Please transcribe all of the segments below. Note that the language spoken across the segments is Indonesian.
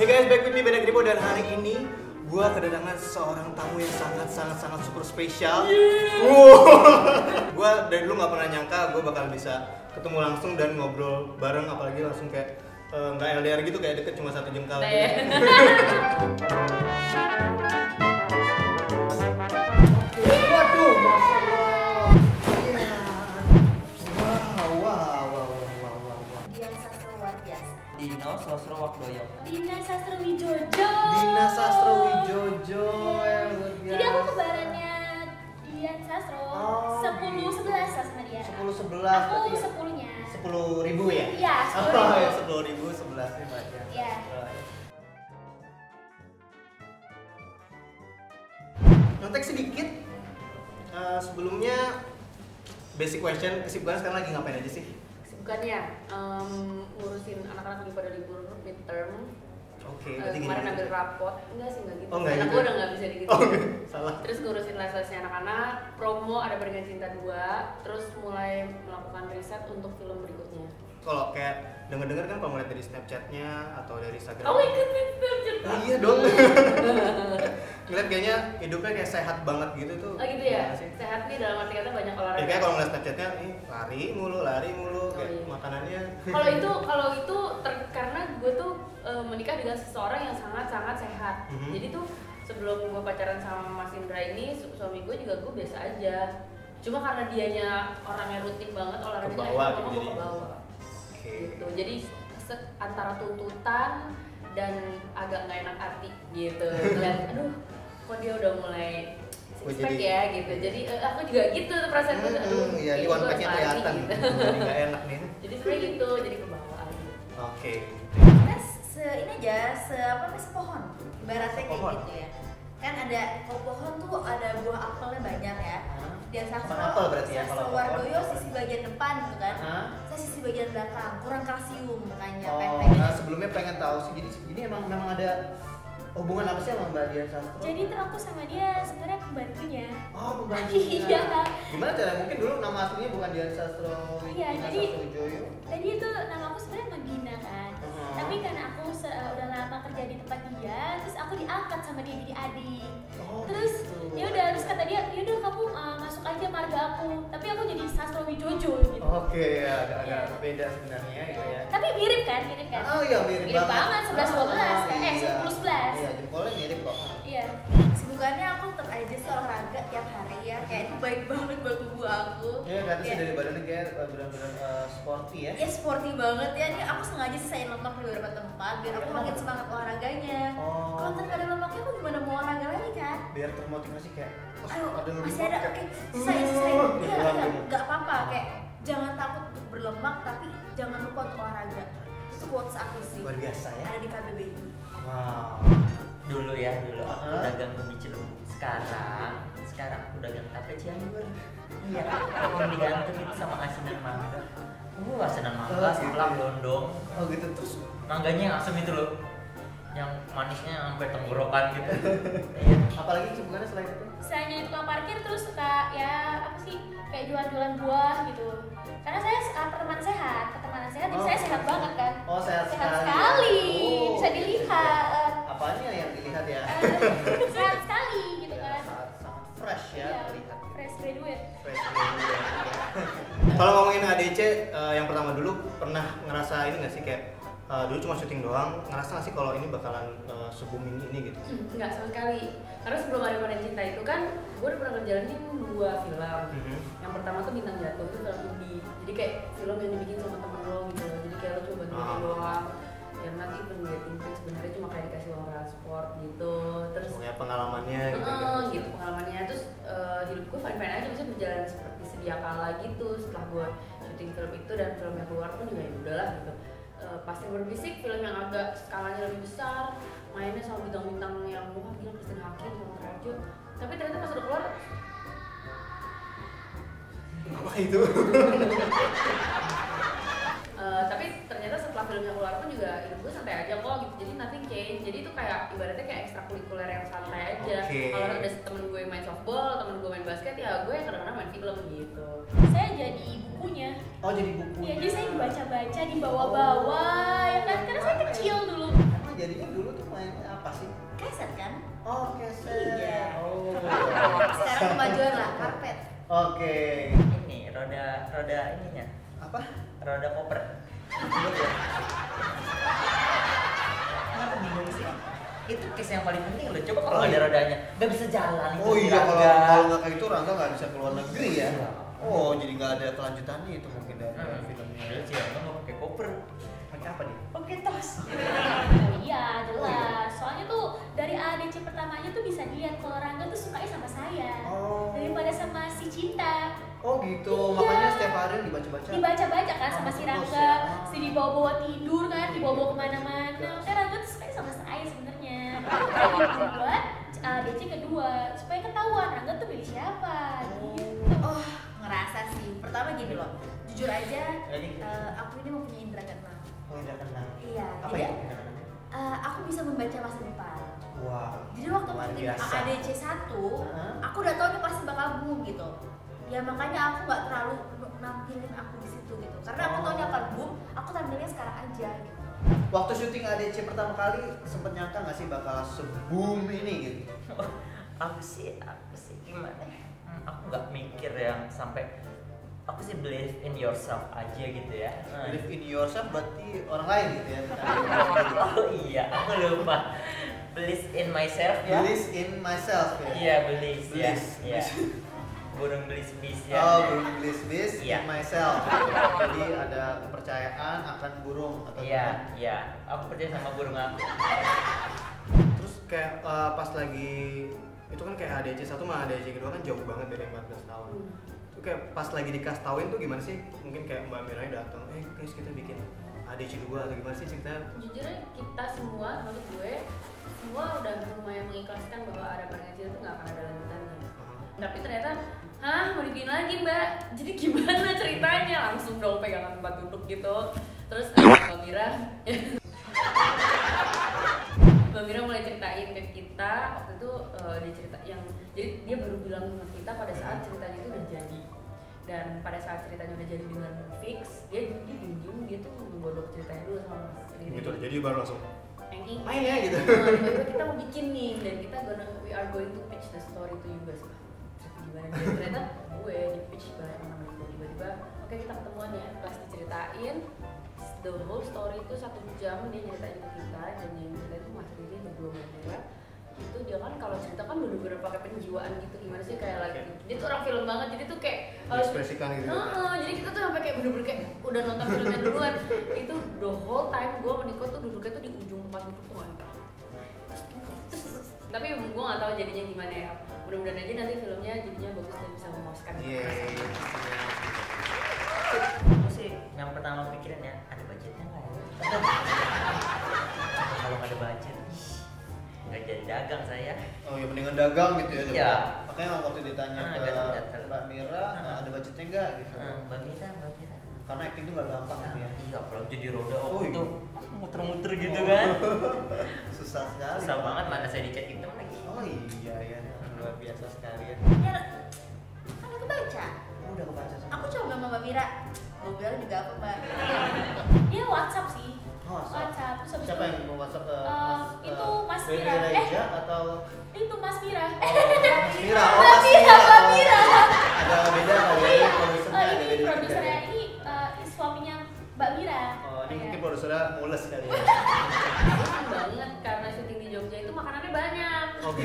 Hey guys, back with me Benek Ribo, dan hari ini gue kedatangan seorang tamu yang sangat super spesial. Gue dari dulu nggak pernah nyangka gue bakal bisa ketemu langsung dan ngobrol bareng, apalagi langsung kayak nggak LDR gitu, kayak deket cuma 1 jengkal. Waduh, Dian Sastro luar biasa. Dino Sosro Wakdoyo. Dina Sastro Wijojo. Dina Sastro Wijojo yang luar biasa. Jadi aku kebarannya Dian Sastro. Oh, 10-11 sama dia. 10-11. Aku berarti 10-nya. 10.000 ya? Iya, 10.000. Oh ya, 10.000, 11-nya banyak. Iya. Nontek sedikit. Sebelumnya basic question, kesibukan sekarang lagi ngapain aja sih? Kesibukannya ngurusin anak-anak lagi pada libur midterm. Oke, berarti gini. Kemarin ambil rapot, enggak sih enggak gitu. Oh, enggak Karena gitu. gue udah nggak bisa gitu. Oh, salah. Terus ngurusin les-lesnya anak-anak, promo ada Pernikahan Cinta 2, terus mulai melakukan riset untuk film berikutnya. Kalau kayak denger-denger kan kalau ngeliat dari Snapchatnya atau dari Instagram. Oh, ikutin Snapchat. Oh, iya dong. Ngeliat kayaknya hidupnya kayak sehat banget gitu tuh. Oh gitu ya? Gimana sih? Sehat nih dalam arti kata banyak olahraga. Ya kayak kalau ngeliat Snapchatnya, lari mulu, kayak iya. makanannya. Kalau itu karena gue tuh menikah dengan seseorang yang sangat sehat. Mhm. Jadi tuh sebelum gue pacaran sama Mas Indra ini, suami gue juga gue biasa aja. Cuma karena dianya orangnya rutin banget olahraganya, Kebawa akhirnya gitu gue jadi. kebawa. Oke. Gitu. Jadi antara tuntutan dan agak nggak enak hati gitu. Ngeliat, aduh, kok dia udah mulai six-pack jadi- ya gitu. Jadi aku juga gitu perasaan gue, aduh, Iya, di kayaknya one gue pack-nya harus lari kelihatan. gitu. Jadi nggak enak nih. Jadi sebenarnya gitu, jadi kebawa aja. Oke. Kita ini aja sepohon. Ibaratnya kayak Sepohon. gitu ya. Kan ada pohon tuh ada buah apelnya banyak ya. Dian Sastro, Pohon apel berarti ya, kalau Sastro pohon. Wardoyo sisi bagian depan gitu kan. Hah? Saya sisi bagian belakang, kurang kalsium makanya Oh, pendek. nah sebelumnya pengen tahu sih, jadi memang ada hubungan apa sih sama Mbak Dian Sastro? Jadi tuh aku sama dia sebenarnya pembantunya. Oh, pembantu. Iya. Gimana cara? Mungkin dulu nama aslinya bukan Dian Sastro, Iya, Dina jadi- Sastro Wijoyo. Tadi itu nama aku sebenarnya Magina kan. Tapi karena aku udah lama kerja di tempat dia, terus aku diangkat sama dia jadi adik. Oh, Terus gitu. ya udah, terus kata dia, ya udah kamu masuk aja marga aku. Tapi aku jadi Sastro Wijojo gitu. Oke, ya, agak beda sebenarnya gitu ya. Tapi mirip kan? Oh iya, mirip banget 11-12 kan? iya. 10-11. Iya, jempolnya mirip kok. Iya. Kesibukannya aku tetap aja sih olahraga tiap hari ya. Kayak itu baik banget buat tubuh aku. Iya, katanya Kayak- dari badannya kayak benar-benar sporty ya. Ya sporty banget ya. Ini aku sengaja sisain lemak di beberapa tempat biar aku makin semangat olahraganya. Oh. Kalau ntar ada lemaknya aku gimana mau olahraga lagi kan? Biar termotivasi kayak, Ayo, ada lemak masih ada, kayak, oke, sisain. Iya, bilang iya, gitu. nggak apa-apa. Kayak jangan takut untuk berlemak, tapi jangan lupa untuk olahraga. Itu quotes aku sih. Luar biasa ya. Ada di KBBI. Wow. Dulu aku dagang ubi Cilembu. Sekarang aku dagang tape Cianjur. Iya, yang digantung itu sama asinan mangga. Asinan mangga, Oh, gitu sebelah ya. dondong. Oh gitu, terus Mangganya yang asem itu loh. Yang manisnya sampai tenggorokan gitu. Iya. apalagi kesibukannya selain itu? Saya jadi tukang parkir terus suka ya apa sih kayak jualan-jualan buah gitu. Karena saya pertemanan sehat, jadi Oh. saya sehat banget kan. Oh, sehat sekali. Oh. Bisa dilihat. Apanya yang dilihat ya? Sehat sekali gitu Ya, kan. sangat fresh ya Iya, terlihat. fresh graduate. Fresh ya. Kalau ngomongin ADC, yang pertama dulu pernah ngerasa ini nggak sih kayak dulu cuma syuting doang, ngerasa nggak sih kalau ini bakalan se-booming ini gitu? Enggak sama sekali. Karena sebelum ada Pernikahan Cinta itu kan gue udah pernah ngejalanin 2 film. Yang pertama tuh Bintang Jatuh, itu film indie. Jadi kayak film yang dibikin sama temen lo gitu. Jadi kayak lo coba bantuin doang. Yang nanti pendating pun sebenarnya cuma kayak dikasih uang transport gitu. Terus Ya pengalamannya gitu. gitu pengalamannya. Terus hidup gue fine-fine aja, bisa berjalan seperti sedia kala gitu. Setelah gue syuting film itu dan film yang keluar pun juga ya udahlah gitu. Pasti berbisik, film yang agak skalanya lebih besar, mainnya sama bintang-bintang yang wah gila, Kristen Hakim sama Rajo. Tapi ternyata pas udah keluar Apa itu? tapi ternyata setelah filmnya keluar pun juga hidup gue santai aja kok gitu. Jadi nothing change. Jadi itu kayak ibaratnya kayak ekstrakurikuler yang santai aja. Oke. Kalau ada temen gue main softball, temen gue main basket, ya gue kadang-kadang main film gitu. Saya jadi bukunya. Oh, jadi buku. Iya, jadi saya dibaca-baca, dibawa-bawa ya kan. Karena saya kecil dulu. Emang jadinya dulu dulu tuh main apa sih? Kaset kan? Oh, keset. Iya. Oh. Sekarang kemajuan lah, karpet. Oke. Ini roda ininya. Apa? Roda koper. Kenapa bingung sih? Itu case yang paling penting loh. Coba kalau Oh, nggak ada iya. rodanya, nggak bisa jalan itu. Oh iya, kalau Rangga. nggak kayak itu Rangga nggak bisa keluar negeri ya. Iya. Oh, jadi nggak ada kelanjutannya itu mungkin dari filmnya. Padahal sih Rangga nggak pakai koper, Pakai apa nih? pakai tas. Oh iya, jelas. Soalnya tuh dari ADC pertamanya tuh bisa dilihat kalau Rangga tuh sukanya sama saya Oh. daripada sama si Cinta. Oh gitu, Iya. makanya setiap hari dibaca-baca. Dibaca-baca kan sama si Terus Rangga, ya. si dibawa-bawa tidur kan, dibawa-bawa kemana-mana. Makanya Rangga tuh sukanya sama saya sebenarnya. Jadi buat ADC kedua supaya ketahuan Rangga tuh pilih siapa. Gitu. Oh, ngerasa sih. Pertama gini loh, jujur aja, Jadi? aku ini mempunyai indra keenam. Oh, tidak kenal. Iya, Apa jadi itu? aku bisa membaca masa depan. Wah. Jadi waktu luar syuting biasa. ADC 1, aku udah tahu dia pasti bakal boom gitu. Ya makanya aku nggak terlalu nampilin aku di situ gitu. Karena aku tahu dia akan boom, aku tampilnya sekarang aja gitu. Waktu syuting ADC pertama kali sempet nyangka nggak sih bakal se-boom ini gitu? Aku sih gimana? Aku nggak mikir yang sampai. Aku sih believe in yourself aja gitu ya. Believe in yourself berarti orang lain gitu ya? Oh iya, aku lupa. Believe in myself ya. Believe in myself ya? Iya, believe ya. Believe. Iya. Burung belis bis ya. Oh, burung believe Iya. in myself. Jadi ada kepercayaan akan burung atau Iya, iya. Aku percaya sama burung aku. Terus kayak pas lagi itu kan kayak ADC 1 sama ADC kedua kan jauh banget beda 14 tahun. Itu kayak pas lagi dikasih tauin tuh gimana sih? Mungkin kayak Mbak Mira datang, guys kita bikin ADC 2 atau gimana sih ceritanya? Jujur aja kita semua, menurut gue semua udah lumayan mengikhlaskan bahwa ada Pernikahan itu nggak akan ada lanjutannya. Tapi ternyata, mau dibikin lagi mbak? Jadi gimana ceritanya? Langsung dong pegangan tempat duduk gitu. Terus Mbak Mira Mbak Mira mulai ceritain ke kita waktu itu dia cerita yang jadi dia baru bilang sama kita pada saat ceritanya itu udah jadi, dan pada saat ceritanya udah jadi dengan fix dia diem dia tuh menggodok ceritanya dulu sama Mas Riri. Gitu, jadi baru langsung Ini main ya gitu. tiba-tiba kita mau bikin nih dan kita we are going to pitch the story to you guys. Gimana dia ternyata gue di pitch bareng sama gue tiba-tiba oke kita ketemuan ya pas diceritain the whole story itu 1 jam dia nyeritain ke kita, dan yang cerita itu Mas Riri berdua berdua itu dia kan kalau cerita kan bener-bener pakai penjiwaan gitu, gimana sih kayak lagi dia tuh orang film banget, jadi tuh kayak Ekspresikan gitu. jadi kita tuh sampai kayak bener-bener kayak udah nonton filmnya duluan. Itu the whole time gue sama Niko tuh duduknya tuh di ujung tempat duduk tuh kan. Tapi gue gak tahu jadinya gimana ya, mudah-mudahan aja nanti filmnya jadinya bagus dan bisa memuaskan. Iya. Aku sih yang pertama pikirin ya, ada budgetnya nggak ya? Kalau nggak ada budget, nggak jadi dagang saya. Oh ya mendingan dagang gitu ya. Iya. Makanya waktu ditanya ke datang. Mbak Mira, ada budgetnya nggak gitu? Mbak Mira. Karena acting tuh nggak gampang gitu ya. Iya, apalagi jadi roda Oh, waktu iya. itu muter-muter gitu kan. Susah sekali. Susah banget, mana saya dicat hitam lagi. Oh iya ya, luar biasa sekali ya. Ya, kan aku baca. Oh, udah kebaca sama. Aku coba sama Mbak Mira. Mbak Mira juga apa mbak? Dia WhatsApp sih. Oh, WhatsApp. Terus habis siapa itu, yang mau WhatsApp ke itu Mas Riri Mira. Reja atau Itu Mas Mira. Mas Mira? Oh, Mbak Mas Mira, Mira. Mbak Mira. Ada beda kali ya, produsernya ada Ini beda. produsernya, ini suaminya Mbak Mira. Oh, ini Iya. mungkin produsernya mules kali ya. Bosan banget karena syuting di Jogja itu makanannya banyak. Oke.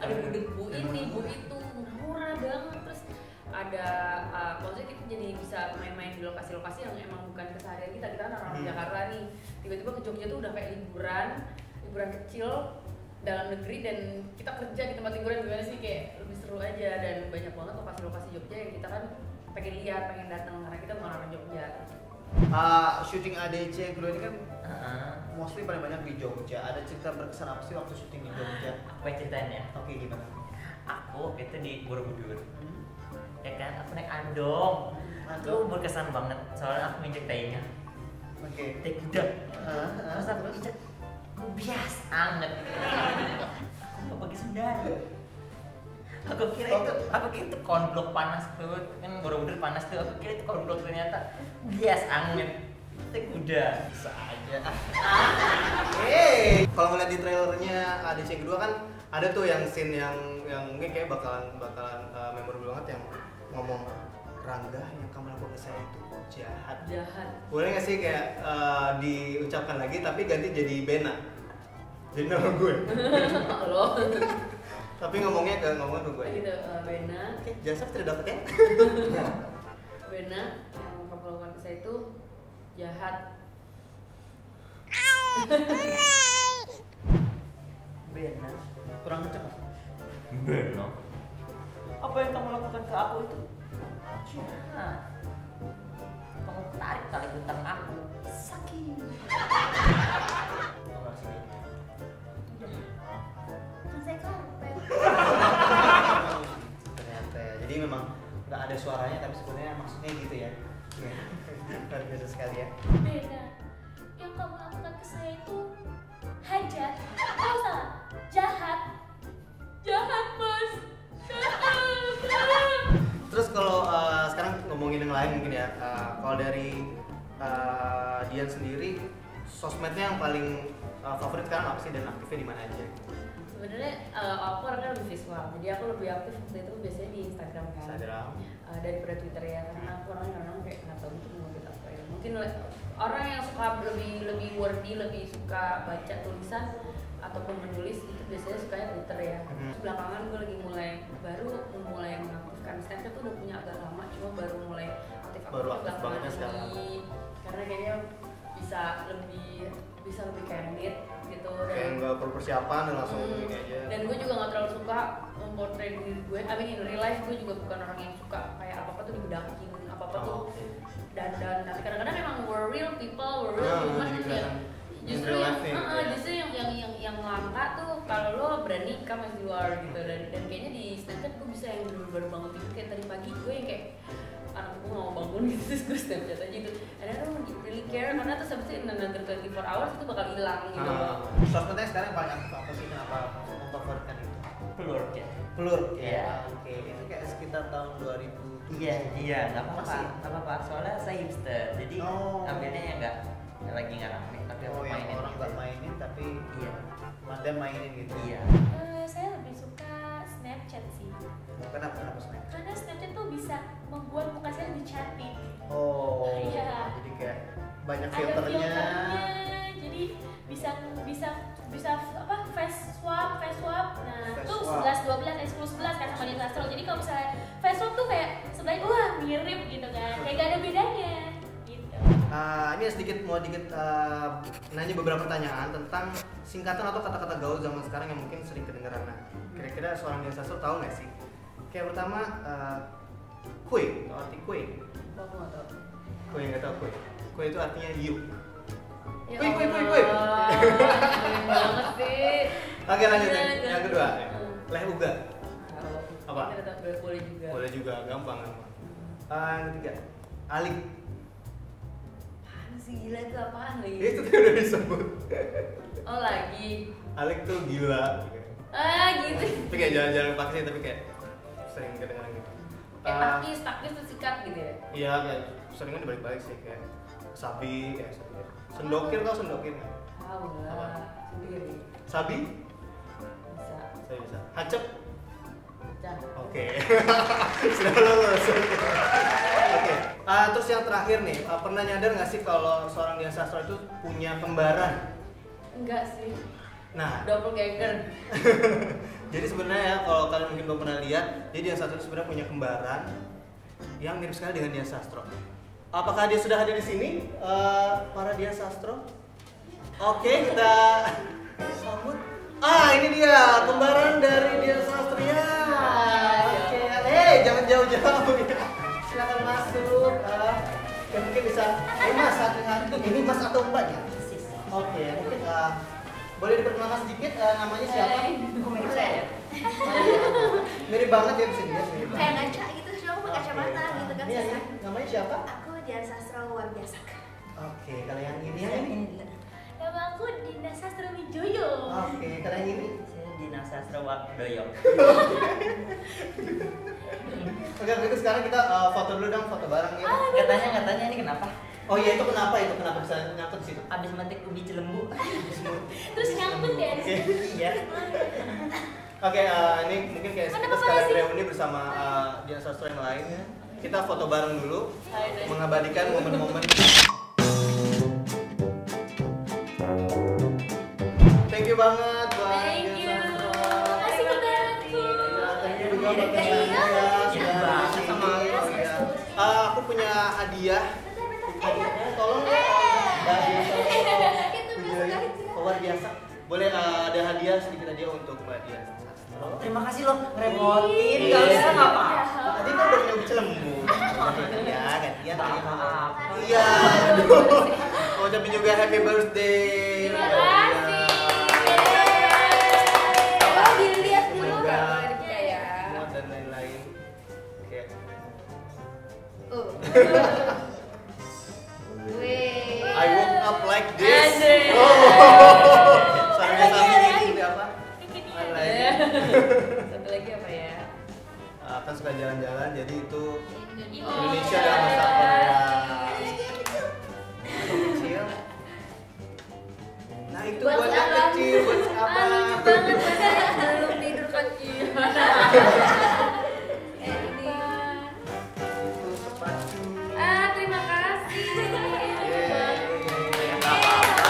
Ada budek bu ini, bu itu, murah banget. Terus ada, maksudnya kita jadi bisa main-main di lokasi-lokasi yang emang bukan keseharian kita. Kita kan orang Jakarta nih, tiba-tiba ke Jogja tuh udah kayak liburan kecil dalam negeri, dan kita kerja di tempat liburan gimana sih, kayak lebih seru aja. Dan banyak banget lokasi-lokasi Jogja yang kita kan pengen lihat, pengen datang karena kita bukan orang Jogja. Syuting ADC yang kedua ini kan mostly paling banyak di Jogja. Ada cerita berkesan apa sih waktu syuting di Jogja? Apa yang ceritain ya? Oke, gimana? Aku itu di Borobudur. Ya kan, aku naik andong. Itu berkesan banget, soalnya aku nginjek tainya. Oke. Tai kuda. Terus aku injek, bias anget. Aku nggak pakai sendal. Aku kira itu konblok panas tuh, kan Borobudur panas tuh. Aku kira itu konblok, ternyata bias anget. Teh kuda. Bisa aja. Kalau ngeliat di trailernya ADC yang kedua kan ada tuh yang scene yang mungkin kayak bakalan memorable banget yang ngomong Rangga yang kamu lakukan ke saya itu jahat. Boleh nggak sih kayak diucapkan lagi tapi ganti jadi Bena? Jadi nama gue. Lo. Tapi ngomongnya ke gue. Gitu, Bena. Oke, jasa tidak dapat ya? Bena yang kamu lakukan ke saya itu jahat. Bena, kurang kenceng. Bena, apa yang kamu lakukan ke aku itu? Jahat. Kamu tarik tali utang aku. Sakit. Kamu sini. Kan saya karpet. Ternyata ya. Jadi memang nggak ada suaranya tapi sebenarnya maksudnya gitu ya. Luar biasa sekali ya. Beda. Yang kamu lakukan ke saya itu hajat. Oh salah, jahat. Jahat Mas. Jahat. Terus kalau sekarang ngomongin yang lain mungkin ya. Kalau dari Dian sendiri, sosmednya yang paling favorit sekarang apa sih dan aktifnya di mana aja? Sebenarnya aku orangnya lebih visual, jadi aku lebih aktif waktu itu biasanya di Instagram kan. Instagram. Daripada Twitter ya, karena aku orangnya kadang kayak nggak tahu itu mau gitu apa ya. Mungkin orang yang suka lebih wordy, lebih suka baca tulisan ataupun menulis itu biasanya sukanya Twitter ya. Terus belakangan gue lagi baru mulai mengaktifkan Snapchat tuh udah punya agak lama, cuma baru mulai aktif belakangan ini karena kayaknya bisa lebih candid gitu Kayak nggak perlu persiapan dan langsung ini aja. dan gue juga nggak terlalu suka memportray diri gue. I mean in real life gue juga bukan orang yang suka kayak apa tuh dibedakin, apa tuh dandan. Tapi kadang-kadang emang we're real people, we're real human ya. Justru yang langka tuh kalau lo berani come as you are gitu dan kayaknya di Snapchat gue bisa yang baru bangun tidur kayak tadi pagi gue yang kayak anak gue nggak mau bangun gitu terus gue Snapchat aja gitu. And I don't really care karena terus habis itu in another 24 hours itu bakal hilang gitu. Sosmednya sekarang yang paling aktif apa sih? Kenapa memfavoritkan itu? Pelur ya. Pelur. Iya. Oke, itu kayak sekitar tahun 2000. Iya, nggak apa-apa. Soalnya saya hipster, jadi ambilnya ya nggak lagi nggak rame, tapi aku mainin. Orang nggak mainin tapi Iya. Madam mainin gitu. Iya. Saya lebih suka Snapchat sih. Kenapa Snapchat? Karena Snapchat tuh bisa membuat muka saya lebih cantik. Oh. Iya. Jadi kayak banyak Ada filternya. jadi bisa apa face swap. Nah, Face tuh swap. 11 12 10 11 kan sama Dian Sastro. Jadi kalau misalnya face swap tuh kayak sebenarnya wah mirip gitu kan. Kayak gak ada bedanya gitu. Ini sedikit nanya beberapa pertanyaan tentang singkatan atau kata-kata gaul zaman sekarang yang mungkin sering kedengeran. Nah, kira-kira seorang Dian Sastro tahu nggak sih? Kayak pertama, kue, atau arti kue. Aku nggak tahu. Kue nggak tahu kue. Kue itu artinya you. Ya Kue. Allah, keren banget sih. Oke lanjut Jangan. yang kedua, leh uga. Tahu. Apa? Kita tahu boleh juga. Boleh juga, gampang. Yang ketiga, alik. Apaan sih gila itu apaan lagi? Itu tuh udah disebut. Oh lagi. Alik tuh gila. Gitu. Tapi kayak jalan-jalan pakai sih, tapi kayak sering kedengeran gitu. Takis tuh sikat gitu ya. Iya, kayak seringan dibalik-balik sih kayak sabi, kayak sabi. Sendokir tau sendokir nggak? Tahu Apa? lah. Sendiri. Sabi? Bisa. Saya bisa. Hacep? Pecah. Oke. Sudah lulus. Oke. Terus yang terakhir nih, pernah nyadar nggak sih kalau seorang Dian Sastro itu punya kembaran? Enggak sih. Nah, Doppelganger. jadi sebenarnya ya kalau kalian mungkin belum pernah lihat, jadi Dian Sastro itu sebenarnya punya kembaran yang mirip sekali dengan Dian Sastro. Apakah dia sudah hadir di sini, para Dian Sastro? Oke, kita sambut. Ini dia kembaran dari Dian Sastro ya. Oke, jangan jauh-jauh ya. Silakan masuk. Ya mungkin bisa. Ini Mas atau Mbak ya? Oke, mungkin boleh diperkenalkan sedikit namanya siapa? Saya. Mirip banget ya bisa dilihat mirip. Kayak ngaca gitu, terus aku pakai kacamata gitu kan. Iya, namanya siapa? Aku Dian Sastro luar biasa. Oke, kalau yang ini Nama aku Dinda Sastro Wijoyo. Oke, kalau yang ini? Saya Dina Sastra Wardoyo. Oke, itu sekarang kita foto dulu dong, foto bareng ya. Katanya ini kenapa? Oh iya, itu kenapa bisa nyangkut di situ? Habis metik ubi cilembu. Terus nyangkut ya di situ. Iya. Oke, ini mungkin kayak Mana kita Bapak sekalian sih? reuni bersama Dian Sastro yang lainnya. Kita foto bareng dulu, Ayo, mengabadikan momen-momen. Thank you banget buat Thank Dian you. Sastro. Makasih banget. Ya, thank you juga buat Iya. sudah banget sama Iya, aku ya. Aku punya hadiah. Hadiahnya tolong ya. Dari Itu biasa luar biasa. Boleh ada hadiah sedikit aja untuk Mbak Dian Sastro. Terima kasih lo ngerepotin. Iya. Gak usah nggak apa-apa. Tadi kan udah punya celembu. Iya, gantian tadi. Maaf. Iya. Mau ucapin juga happy birthday. Terima Mbak Dian. kasih. Oh, dilihat dulu. Semoga Iya ya. kuat dan lain-lain. Oke. Wih. I woke up like this. Asik. Oh. Sampai saat ini seperti apa? Lain. Satu lagi apa ya? Kan suka jalan-jalan, jadi itu Indonesia. Indonesia dalam masa Korea. Kecil. Nah itu Buat buat yang apa? kecil, buat apa? Lucu banget bahasa. Belum tidur kecil. Itu sepatu. Terima kasih. Yeay. Nggak apa-apa.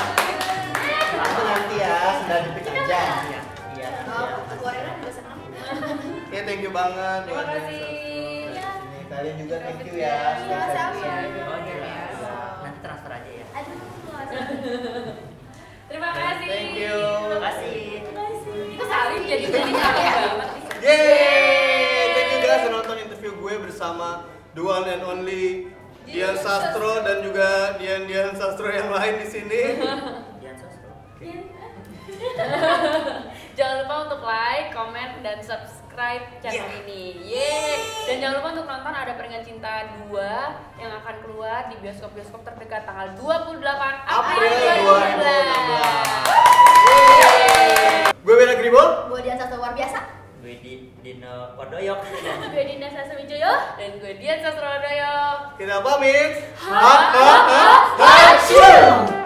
Itu nanti ya, sudah dipik aja. Iya. Oh, Korea juga senang. Ya thank you banget Terima buat kasih. yang sini. Kalian juga thank you ya. Iya, sama. Oh iya. Nanti transfer aja ya. Aduh, Terima kasih. Thank you. Terima kasih. Kita saling jadi banget. Yeay! Thank you guys udah nonton interview gue bersama the one and only Dian Sastro dan juga Dian Sastro yang lain di sini. Dian Sastro. Jangan lupa untuk like, comment, dan subscribe channel ini. Yeay! Dan jangan lupa untuk nonton Ada Peringan Cinta 2 yang akan keluar di bioskop-bioskop terdekat tanggal 28 April April 2016. Gue Beda Gribol. buat dia satu luar biasa. Gue di Dino Kodoyok. Gue Dinda Sasawijoyo. Dan gue Dian Sastrodoyo. Kita pamit. Ha, ha, ha, ha,